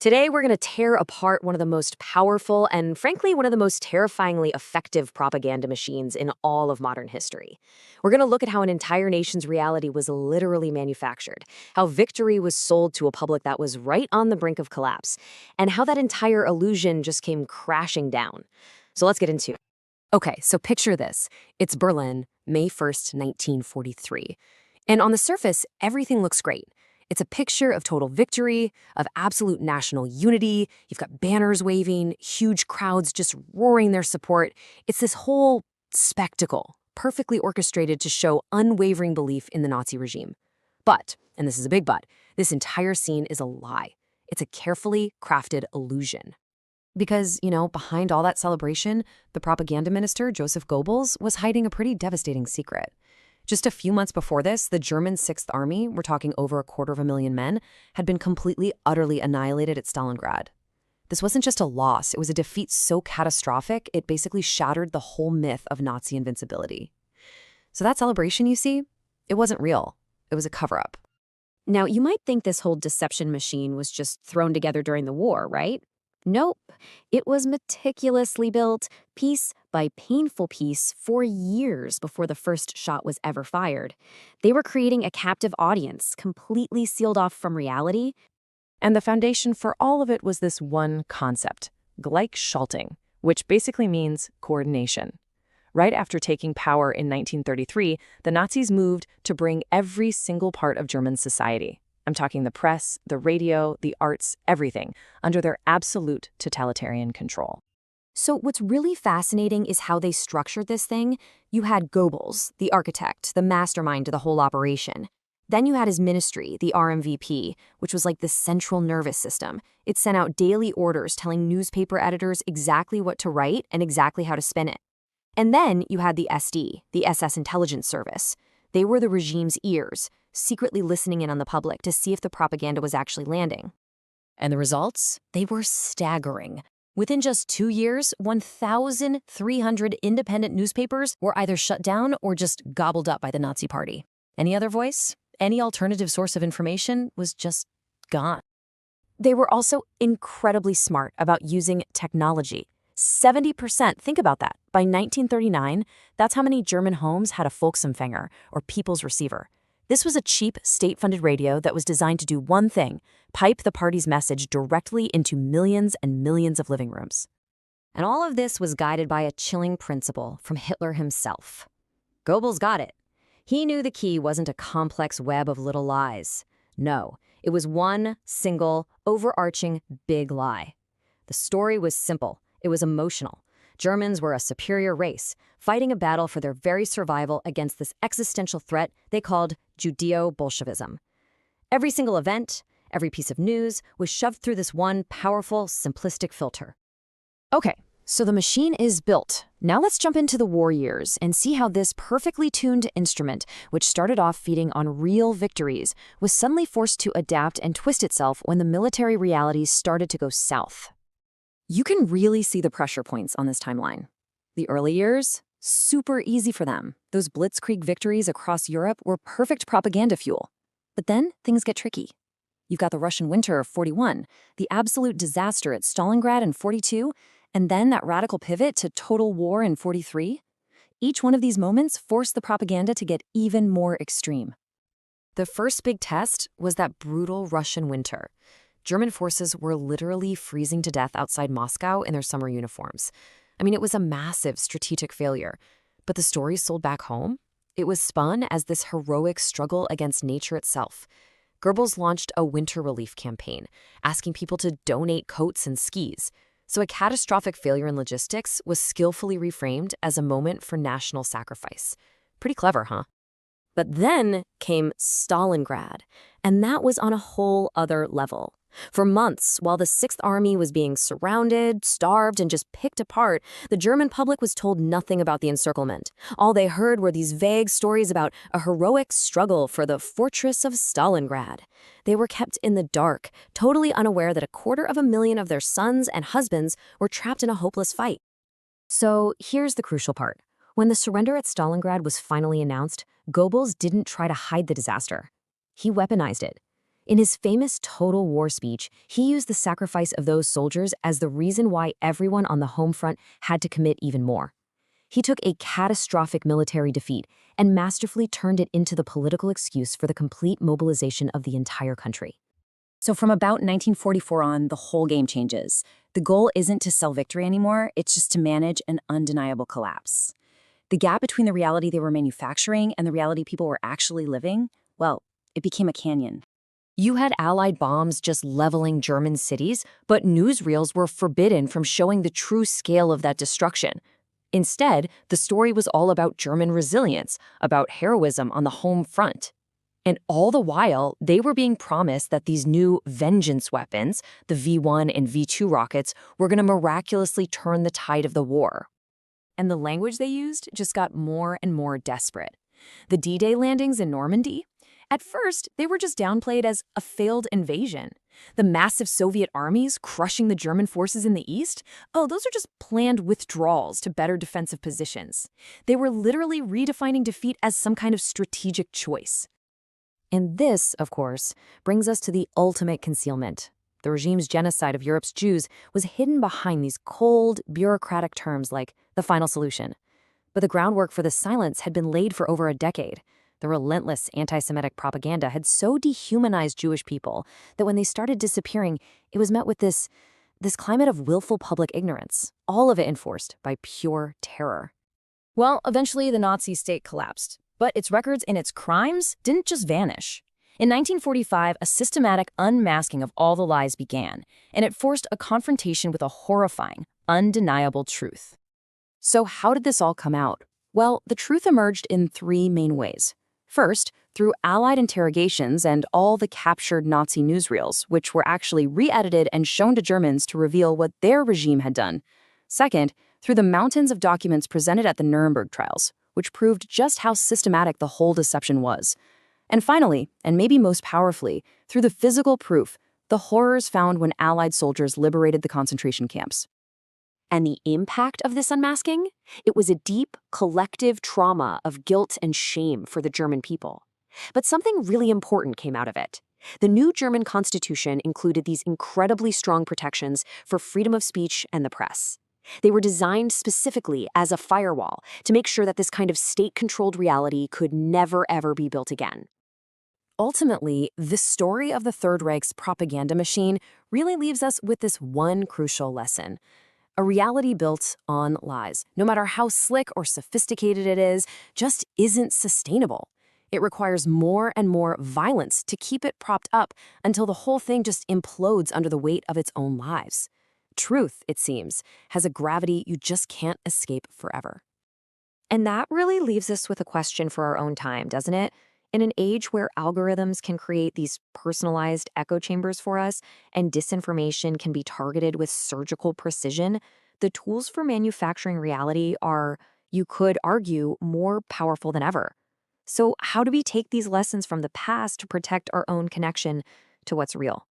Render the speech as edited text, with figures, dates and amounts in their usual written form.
Today, we're going to tear apart one of the most powerful and, frankly, one of the most terrifyingly effective propaganda machines in all of modern history. We're going to look at how an entire nation's reality was literally manufactured, how victory was sold to a public that was right on the brink of collapse, and how that entire illusion just came crashing down. So let's get into it. Okay, so picture this. It's Berlin, May 1st, 1943. And on the surface, everything looks great. It's a picture of total victory, of absolute national unity. You've got banners waving, huge crowds just roaring their support. It's this whole spectacle, perfectly orchestrated to show unwavering belief in the Nazi regime. But, and this is a big but, this entire scene is a lie. It's a carefully crafted illusion. Because, behind all that celebration, the propaganda minister, Joseph Goebbels, was hiding a pretty devastating secret. Just a few months before this, the German Sixth Army, we're talking over 250,000 men, had been completely, utterly annihilated at Stalingrad. This wasn't just a loss, it was a defeat so catastrophic, it basically shattered the whole myth of Nazi invincibility. So that celebration, you see, it wasn't real. It was a cover-up. Now, you might think this whole deception machine was just thrown together during the war, right? Nope. It was meticulously built, piece by painful piece, for years before the first shot was ever fired. They were creating a captive audience, completely sealed off from reality. And the foundation for all of it was this one concept, Gleichschaltung, which basically means coordination. Right after taking power in 1933, the Nazis moved to bring every single part of German society, I'm talking the press, the radio, the arts, everything, under their absolute totalitarian control. So what's really fascinating is how they structured this thing. You had Goebbels, the architect, the mastermind to the whole operation. Then you had his ministry, the RMVP, which was like the central nervous system. It sent out daily orders telling newspaper editors exactly what to write and exactly how to spin it. And then you had the SD, the SS intelligence service. They were the regime's ears, secretly listening in on the public to see if the propaganda was actually landing. And the results? They were staggering. Within just 2 years, 1,300 independent newspapers were either shut down or just gobbled up by the Nazi Party. Any other voice, any alternative source of information was just gone. They were also incredibly smart about using technology. 70%, think about that. By 1939, that's how many German homes had a Volksempfänger, or people's receiver. This was a cheap, state-funded radio that was designed to do one thing: pipe the party's message directly into millions and millions of living rooms. And all of this was guided by a chilling principle from Hitler himself. Goebbels got it. He knew the key wasn't a complex web of little lies. No, it was one single, overarching, big lie. The story was simple. It was emotional. Germans were a superior race, fighting a battle for their very survival against this existential threat they called Judeo-Bolshevism. Every single event, every piece of news was shoved through this one powerful, simplistic filter. Okay, so the machine is built. Now let's jump into the war years and see how this perfectly tuned instrument, which started off feeding on real victories, was suddenly forced to adapt and twist itself when the military realities started to go south. You can really see the pressure points on this timeline. The early years, super easy for them. Those blitzkrieg victories across Europe were perfect propaganda fuel. But then things get tricky. You've got the Russian winter of 41, the absolute disaster at Stalingrad in 42, and then that radical pivot to total war in 43. Each one of these moments forced the propaganda to get even more extreme. The first big test was that brutal Russian winter. German forces were literally freezing to death outside Moscow in their summer uniforms. I mean, it was a massive strategic failure. But the story sold back home, it was spun as this heroic struggle against nature itself. Goebbels launched a winter relief campaign, asking people to donate coats and skis. So a catastrophic failure in logistics was skillfully reframed as a moment for national sacrifice. Pretty clever, huh? But then came Stalingrad, and that was on a whole other level. For months, while the Sixth Army was being surrounded, starved, and just picked apart, the German public was told nothing about the encirclement. All they heard were these vague stories about a heroic struggle for the fortress of Stalingrad. They were kept in the dark, totally unaware that 250,000 of their sons and husbands were trapped in a hopeless fight. So here's the crucial part. When the surrender at Stalingrad was finally announced, Goebbels didn't try to hide the disaster. He weaponized it. In his famous Total War speech, he used the sacrifice of those soldiers as the reason why everyone on the home front had to commit even more. He took a catastrophic military defeat and masterfully turned it into the political excuse for the complete mobilization of the entire country. So from about 1944 on, the whole game changes. The goal isn't to sell victory anymore, it's just to manage an undeniable collapse. The gap between the reality they were manufacturing and the reality people were actually living, well, it became a canyon. You had Allied bombs just leveling German cities, but newsreels were forbidden from showing the true scale of that destruction. Instead, the story was all about German resilience, about heroism on the home front. And all the while, they were being promised that these new vengeance weapons, the V1 and V2 rockets, were going to miraculously turn the tide of the war. And the language they used just got more and more desperate. The D-Day landings in Normandy? At first, they were just downplayed as a failed invasion. The massive Soviet armies crushing the German forces in the east? Oh, those are just planned withdrawals to better defensive positions. They were literally redefining defeat as some kind of strategic choice. And this, of course, brings us to the ultimate concealment. The regime's genocide of Europe's Jews was hidden behind these cold, bureaucratic terms like the final solution. But the groundwork for this silence had been laid for over a decade. The relentless anti-Semitic propaganda had so dehumanized Jewish people that when they started disappearing, it was met with this climate of willful public ignorance, all of it enforced by pure terror. Well, eventually the Nazi state collapsed, but its records and its crimes didn't just vanish. In 1945, a systematic unmasking of all the lies began, and it forced a confrontation with a horrifying, undeniable truth. So how did this all come out? Well, the truth emerged in three main ways. First, through Allied interrogations and all the captured Nazi newsreels, which were actually re-edited and shown to Germans to reveal what their regime had done. Second, through the mountains of documents presented at the Nuremberg trials, which proved just how systematic the whole deception was. And finally, and maybe most powerfully, through the physical proof, the horrors found when Allied soldiers liberated the concentration camps. And the impact of this unmasking? It was a deep, collective trauma of guilt and shame for the German people. But something really important came out of it. The new German constitution included these incredibly strong protections for freedom of speech and the press. They were designed specifically as a firewall to make sure that this kind of state-controlled reality could never, ever be built again. Ultimately, the story of the Third Reich's propaganda machine really leaves us with this one crucial lesson. A reality built on lies, no matter how slick or sophisticated it is, just isn't sustainable. It requires more and more violence to keep it propped up until the whole thing just implodes under the weight of its own lives. Truth, it seems, has a gravity you just can't escape forever. And that really leaves us with a question for our own time, doesn't it? In an age where algorithms can create these personalized echo chambers for us and disinformation can be targeted with surgical precision, the tools for manufacturing reality are, you could argue, more powerful than ever. So how do we take these lessons from the past to protect our own connection to what's real?